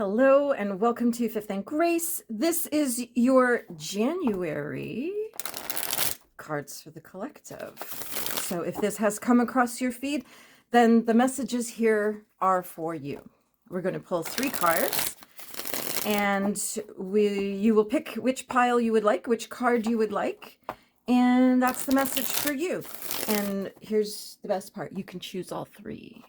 Hello and welcome to Fifth and Grace. This is your January cards for the collective. So if this has come across your feed, then the messages here are for you. We're going to pull 3 cards and you will pick which pile you would like, which card you would like, and that's the message for you. And here's the best part. You can choose all 3.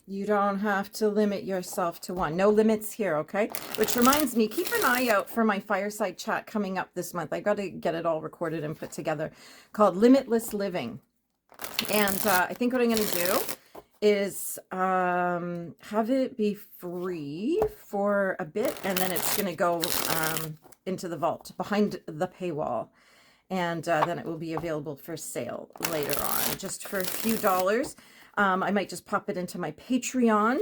You don't have to limit yourself to one. No limits here, okay? Which reminds me, keep an eye out for my fireside chat coming up this month. I got to get it all recorded and put together, called Limitless Living. And I think what I'm going to do is have it be free for a bit, and then it's going to go into the vault behind the paywall. And then it will be available for sale later on, just for a few dollars. I might just pop it into my Patreon,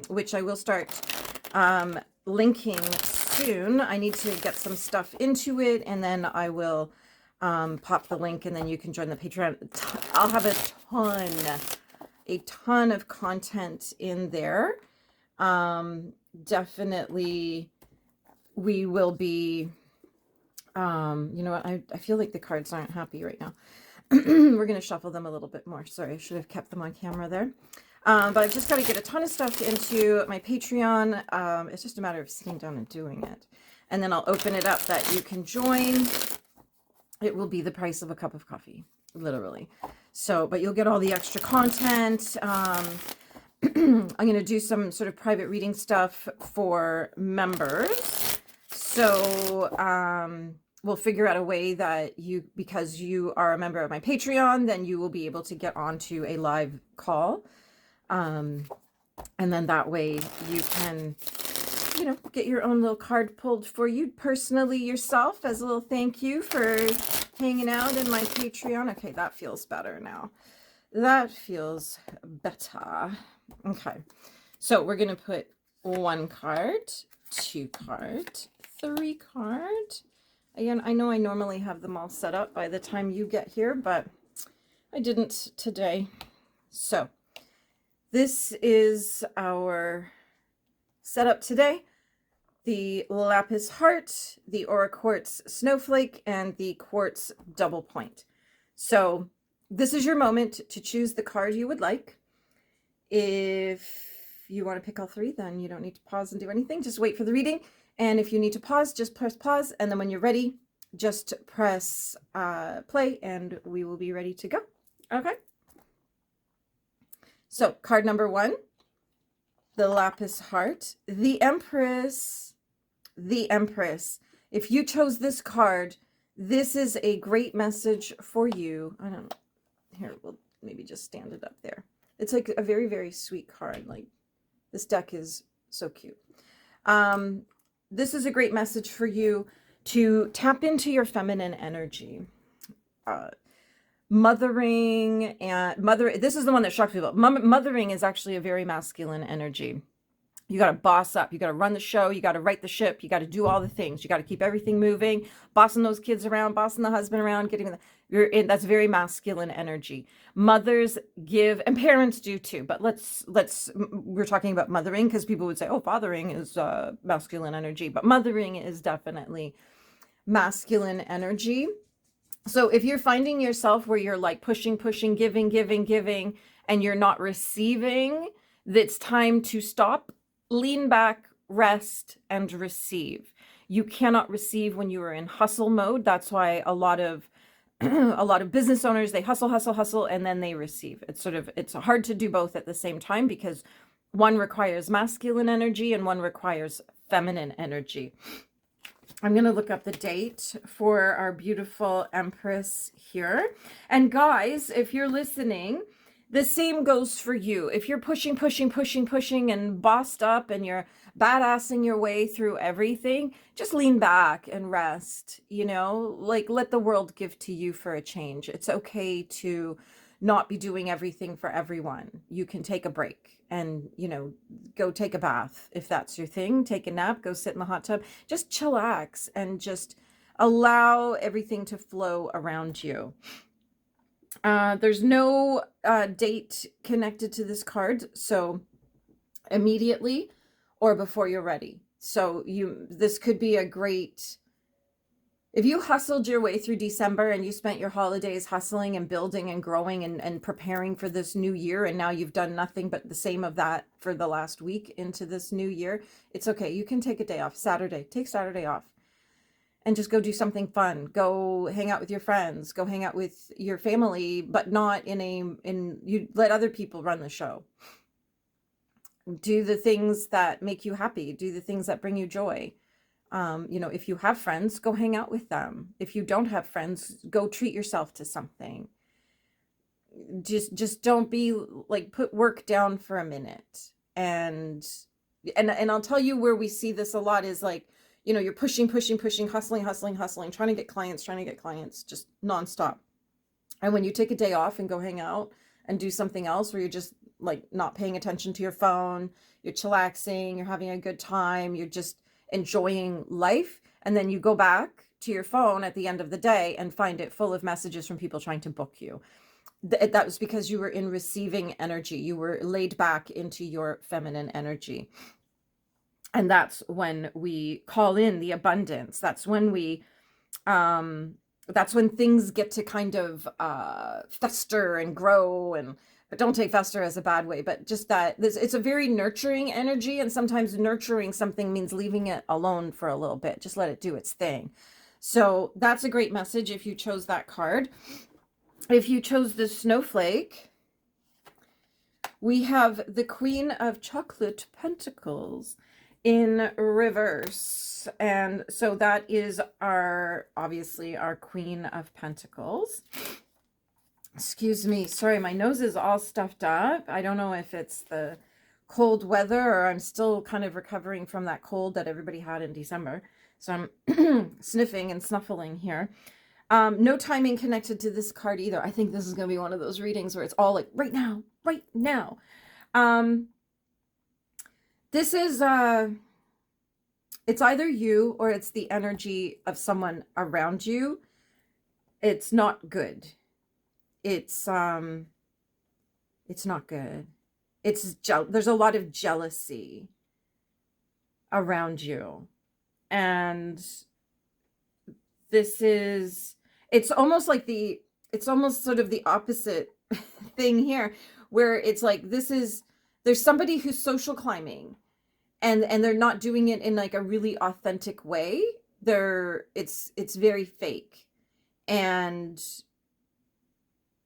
which I will start linking soon. I need to get some stuff into it, and then I will pop the link, and then you can join the Patreon. I'll have a ton of content in there. Definitely, we will be, you know what, I feel like the cards aren't happy right now. We're going to shuffle them a little bit more. Sorry, I should have kept them on camera there. But I've just got to get a ton of stuff into my Patreon. It's just a matter of sitting down and doing it. And then I'll open it up that you can join. It will be the price of a cup of coffee, literally. So, but you'll get all the extra content. I'm going to do some sort of private reading stuff for members. So, we'll figure out a way that you, because you are a member of my Patreon, then you will be able to get onto a live call. And then that way you can, you know, get your own little card pulled for you personally yourself as a little thank you for hanging out in my Patreon. Okay, that feels better now. That feels better. Okay, so we're going to put 1 card, 2 card, 3 card. Again, I know I normally have them all set up by the time you get here, but I didn't today. So this is our setup today. The lapis heart, the aura quartz snowflake, and the quartz double point. So this is your moment to choose the card you would like. If you want to pick all 3, then you don't need to pause and do anything. Just wait for the reading. And if you need to pause, just press pause. And then when you're ready, just press play and we will be ready to go. Okay. So card number 1, the lapis heart, the Empress, the Empress. If you chose this card, this is a great message for you. I don't know. Here, we'll maybe just stand it up there. It's like a very, very sweet card. Like, this deck is so cute. This is a great message for you to tap into your feminine energy. Mothering this is the one that shocks people. Mothering is actually a very masculine energy. You got to boss up. You got to run the show. You got to right the ship. You got to do all the things. You got to keep everything moving, bossing those kids around, bossing the husband around, that's very masculine energy. Mothers give, and parents do too, but we're talking about mothering because people would say, oh, fathering is masculine energy, but mothering is definitely masculine energy. So if you're finding yourself where you're like pushing, giving, and you're not receiving, it's time to stop, lean back, rest, and receive. You cannot receive when you are in hustle mode. That's why a lot of business owners, they hustle, and then they receive. It's hard to do both at the same time because one requires masculine energy and one requires feminine energy. I'm going to look up the date for our beautiful Empress here. And guys, if you're listening, the same goes for you. If you're pushing and bossed up and you're badassing your way through everything, just lean back and rest, you know, like let the world give to you for a change. It's okay to not be doing everything for everyone. You can take a break and, you know, go take a bath if that's your thing, take a nap, go sit in the hot tub, just chillax and just allow everything to flow around you. There's no date connected to this card, so immediately or before you're ready. So this could be a great, if you hustled your way through December and you spent your holidays hustling and building and growing and preparing for this new year, and now you've done nothing but the same of that for the last week into this new year, it's okay. You can take a day off. Saturday. Take Saturday off and just go do something fun. Go hang out with your friends. Go hang out with your family, but not you let other people run the show. Do the things that make you happy. Do the things that bring you joy. You know, if you have friends, go hang out with them. If you don't have friends, go treat yourself to something. Just don't be like, put work down for a minute. And I'll tell you where we see this a lot is like, you know, you're pushing, hustling, trying to get clients just nonstop. And when you take a day off and go hang out and do something else where you're just like not paying attention to your phone, you're chillaxing, you're having a good time, you're just enjoying life, and then you go back to your phone at the end of the day and find it full of messages from people trying to book you. That was because you were in receiving energy. You were laid back into your feminine energy. And that's when we call in the abundance. That's when that's when things get to kind of fester and grow, but don't take fester as a bad way, but just that it's a very nurturing energy. And sometimes nurturing something means leaving it alone for a little bit. Just let it do its thing. So that's a great message if you chose that card. If you chose the snowflake, we have the Queen of Chocolate Pentacles in reverse. And so that is obviously our Queen of Pentacles. Excuse me. Sorry, my nose is all stuffed up. I don't know if it's the cold weather or I'm still kind of recovering from that cold that everybody had in December. So I'm sniffing and snuffling here. No timing connected to this card either. I think this is going to be one of those readings where it's all like right now, right now. This is, it's either you or it's the energy of someone around you. It's not good. It's not good. There's a lot of jealousy around you. And it's almost sort of the opposite thing here, where it's like, there's somebody who's social climbing and they're not doing it in like a really authentic way. It's very fake. And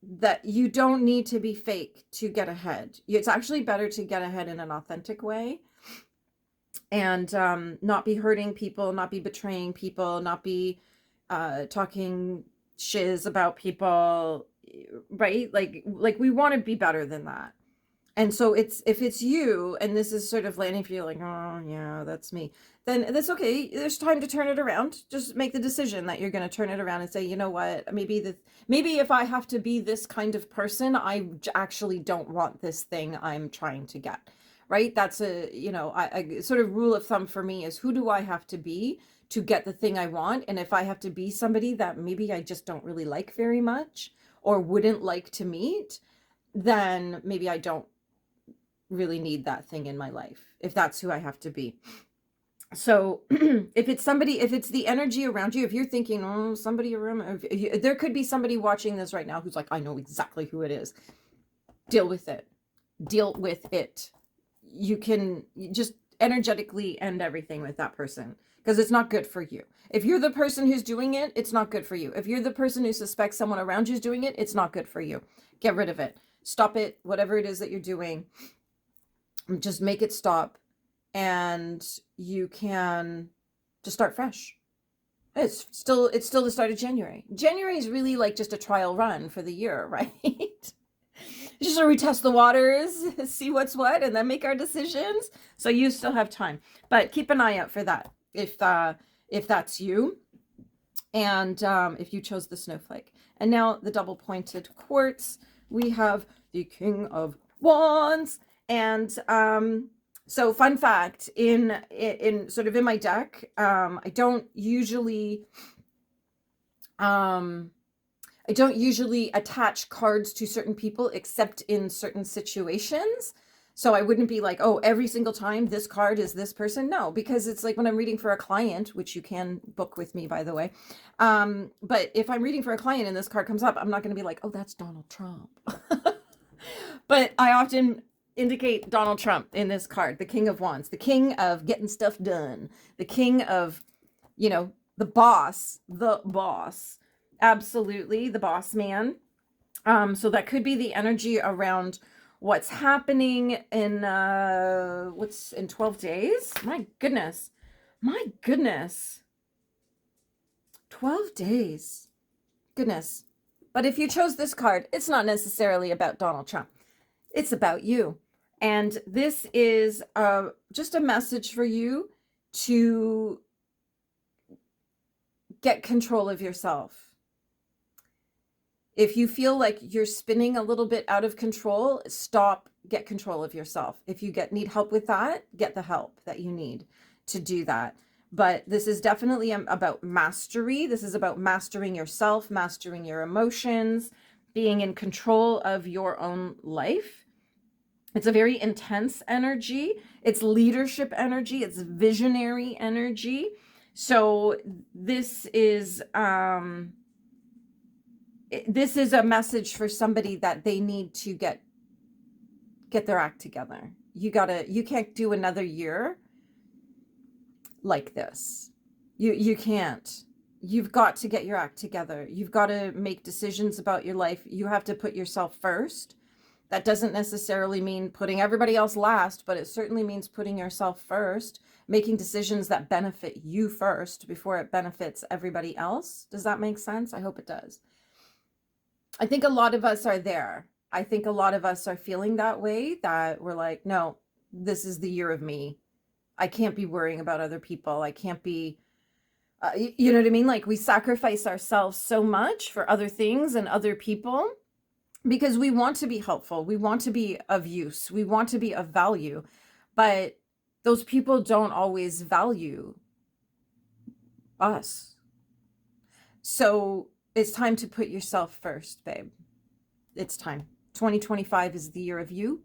that you don't need to be fake to get ahead. It's actually better to get ahead in an authentic way and not be hurting people, not be betraying people, not be talking shiz about people, right? Like we want to be better than that. And so if it's you and this is sort of landing for you like, oh yeah, that's me, then that's okay. There's time to turn it around. Just make the decision that you're going to turn it around and say, you know what, maybe if I have to be this kind of person, I actually don't want this thing I'm trying to get, right? That's a sort of rule of thumb for me is, who do I have to be to get the thing I want? And if I have to be somebody that maybe I just don't really like very much or wouldn't like to meet, then maybe I don't really need that thing in my life, if that's who I have to be. So if it's the energy around you, if you're thinking, oh, somebody around, there could be somebody watching this right now who's like, I know exactly who it is. Deal with it. You can just energetically end everything with that person, because it's not good for you. If you're the person who's doing it, it's not good for you. If you're the person who suspects someone around you is doing it, it's not good for you. Get rid of it. Stop it. Whatever it is that you're doing, just make it stop, and you can just start fresh. It's still the start of January. January is really like just a trial run for the year, right? Just so we test the waters, see what's what, and then make our decisions. So you still have time, but keep an eye out for that if that's you, and if you chose the snowflake. And now the double pointed quartz. We have the King of Wands. And so fun fact, in sort of in my deck, I don't usually attach cards to certain people except in certain situations. So I wouldn't be like, oh, every single time this card is this person. No, because it's like when I'm reading for a client, which you can book with me, by the way. But if I'm reading for a client and this card comes up, I'm not going to be like, oh, that's Donald Trump. But I often indicate Donald Trump in this card, the King of Wands, the king of getting stuff done, the king of, you know, the boss, absolutely, the boss man. So that could be the energy around what's happening in what's in 12 days. My goodness. 12 days. Goodness. But if you chose this card, it's not necessarily about Donald Trump. It's about you. And this is just a message for you to get control of yourself. If you feel like you're spinning a little bit out of control, stop, get control of yourself. If you need help with that, get the help that you need to do that. But this is definitely about mastery. This is about mastering yourself, mastering your emotions, being in control of your own life. It's a very intense energy. It's leadership energy. It's visionary energy. So this is a message for somebody that they need to get their act together. You can't do another year like this. You can't. You've got to get your act together. You've got to make decisions about your life. You have to put yourself first. That doesn't necessarily mean putting everybody else last, but it certainly means putting yourself first, making decisions that benefit you first before it benefits everybody else. Does that make sense? I hope it does. I think a lot of us are there. I think a lot of us are feeling that way, that we're like, no, this is the year of me. I can't be worrying about other people. I can't be, you know what I mean? Like, we sacrifice ourselves so much for other things and other people because we want to be helpful. We want to be of use. We want to be of value. But those people don't always value us. So it's time to put yourself first, babe. It's time. 2025 is the year of you.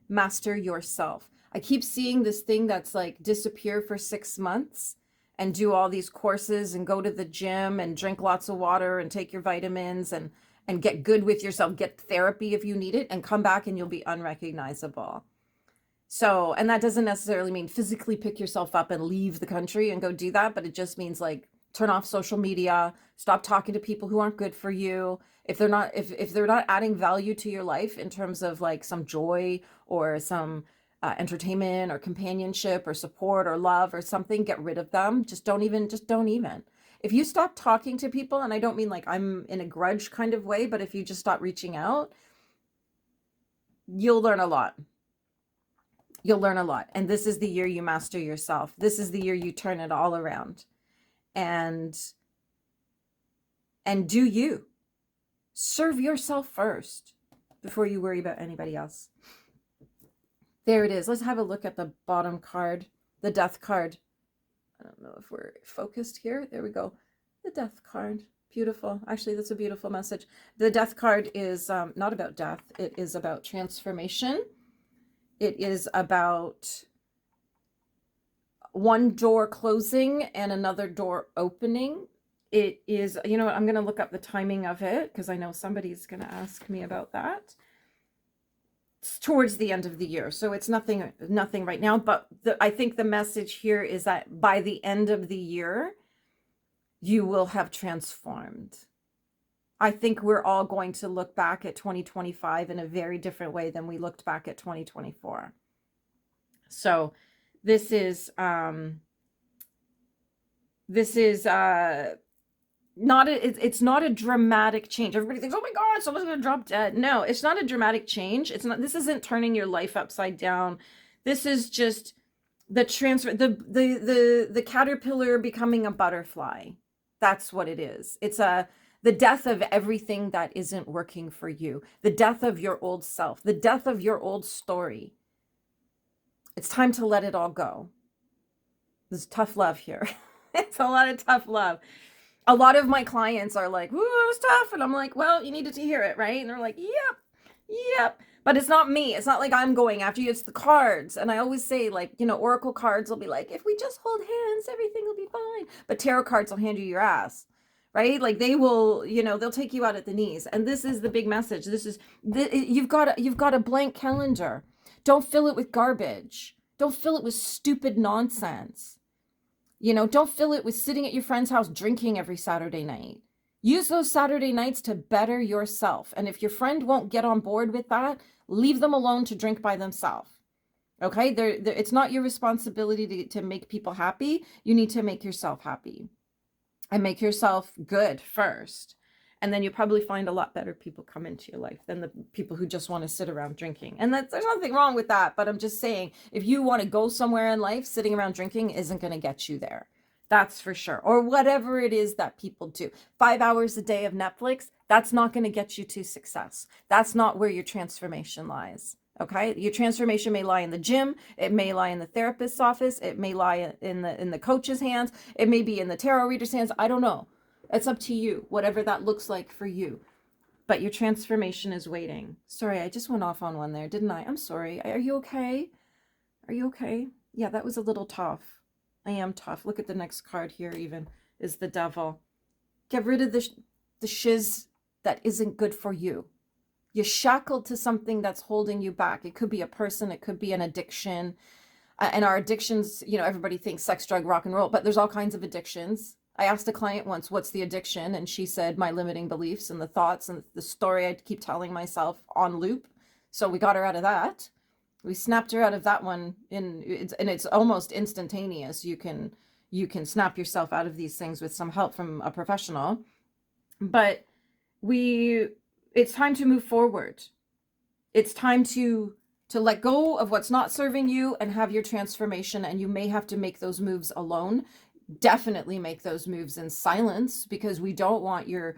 Master yourself. I keep seeing this thing that's like disappear for 6 months and do all these courses and go to the gym and drink lots of water and take your vitamins and get good with yourself, get therapy if you need it, and come back and you'll be unrecognizable. So, and that doesn't necessarily mean physically pick yourself up and leave the country and go do that, but it just means like turn off social media, stop talking to people who aren't good for you. If they're not adding value to your life in terms of like some joy or some entertainment or companionship or support or love or something, get rid of them. Just don't even. If you stop talking to people, and I don't mean like I'm in a grudge kind of way, but if you just stop reaching out, you'll learn a lot. You'll learn a lot. And this is the year you master yourself. This is the year you turn it all around. And do you. Serve yourself first before you worry about anybody else. There it is. Let's have a look at the bottom card, the Death card. I don't know if we're focused here. There we go. The Death card. Beautiful. Actually, that's a beautiful message. The Death card is not about death. It is about transformation. It is about one door closing and another door opening. It is, you know what, I'm going to look up the timing of it because I know somebody's going to ask me about that. It's towards the end of the year, so it's nothing right now, but I think the message here is that by the end of the year, you will have transformed. I think we're all going to look back at 2025 in a very different way than we looked back at 2024. So this is not it's not a dramatic change. Everybody thinks, oh my God, someone's gonna drop dead. No, it's not a dramatic change. It's not. This isn't turning your life upside down. This is just the transfer, the caterpillar becoming a butterfly. That's what it is. It's the death of everything that isn't working for you, the death of your old self, the death of your old story. It's time to let it all go. There's tough love here. It's a lot of tough love. A lot of my clients are like, ooh, it was tough. And I'm like, well, you needed to hear it, right? And they're like, yep. But it's not me. It's not like I'm going after you. It's the cards. And I always say, like, you know, oracle cards will be like, if we just hold hands, everything will be fine. But tarot cards will hand you your ass, right? Like they will, you know, they'll take you out at the knees. And this is the big message. You've got a blank calendar. Don't fill it with garbage. Don't fill it with stupid nonsense. You know, don't fill it with sitting at your friend's house drinking every Saturday night. Use those Saturday nights to better yourself. And if your friend won't get on board with that, leave them alone to drink by themselves. Okay? It's not your responsibility to make people happy. You need to make yourself happy. And make yourself good first. And then you probably find a lot better people come into your life than the people who just want to sit around drinking. And there's nothing wrong with that. But I'm just saying, if you want to go somewhere in life, sitting around drinking isn't going to get you there. That's for sure. Or whatever it is that people do. 5 hours a day of Netflix, that's not going to get you to success. That's not where your transformation lies. Okay? Your transformation may lie in the gym. It may lie in the therapist's office. It may lie in the coach's hands. It may be in the tarot reader's hands. I don't know. It's up to you, whatever that looks like for you. But your transformation is waiting. Sorry, I just went off on one there, didn't I? I'm sorry. Are you okay? Are you okay? Yeah, that was a little tough. I am tough. Look at the next card here even, is the devil. Get rid of the shiz that isn't good for you. You're shackled to something that's holding you back. It could be a person. It could be an addiction. And our addictions, you know, everybody thinks sex, drug, rock and roll, but there's all kinds of addictions. I asked a client once, what's the addiction? And she said, my limiting beliefs and the thoughts and the story I keep telling myself on loop. So we got her out of that. We snapped her out of that one and it's almost instantaneous. You can snap yourself out of these things with some help from a professional. But it's time to move forward. It's time to let go of what's not serving you and have your transformation. And you may have to make those moves alone. Definitely make those moves in silence, because we don't want your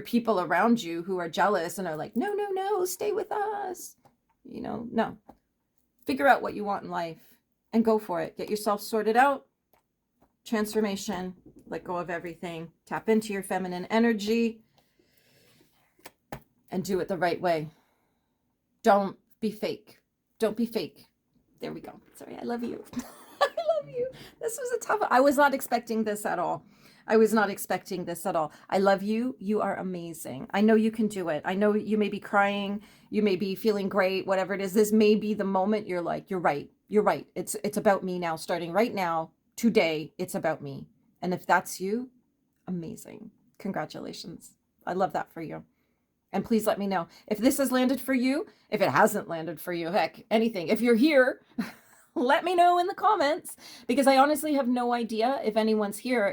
people around you who are jealous and are like, no, no, no, stay with us. You know, no. Figure out what you want in life and go for it. Get yourself sorted out. Transformation. Let go of everything. Tap into your feminine energy and do it the right way. Don't be fake. Don't be fake. There we go. Sorry, I love you. I love you. This was a tough one. I was not expecting this at all. I was not expecting this at all. I love you. You are amazing. I know you can do it. I know you may be crying. You may be feeling great, whatever it is. This may be the moment you're like, you're right. You're right. It's about me now. Starting right now, today, it's about me. And if that's you, amazing. Congratulations. I love that for you. And please let me know if this has landed for you, if it hasn't landed for you, heck, anything. If you're here, let me know in the comments, because I honestly have no idea if anyone's here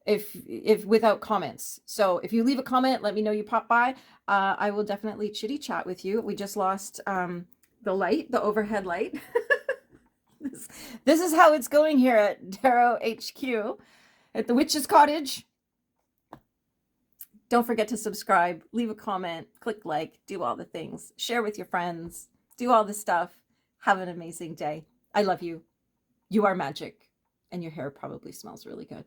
if without comments. So if you leave a comment, let me know you pop by. I will definitely chitty chat with you. We just lost the light, the overhead light. This is how it's going here at Tarot HQ at the Witch's Cottage. Don't forget to subscribe, leave a comment, click like, do all the things, share with your friends, do all the stuff. Have an amazing day. I love you. You are magic, and your hair probably smells really good.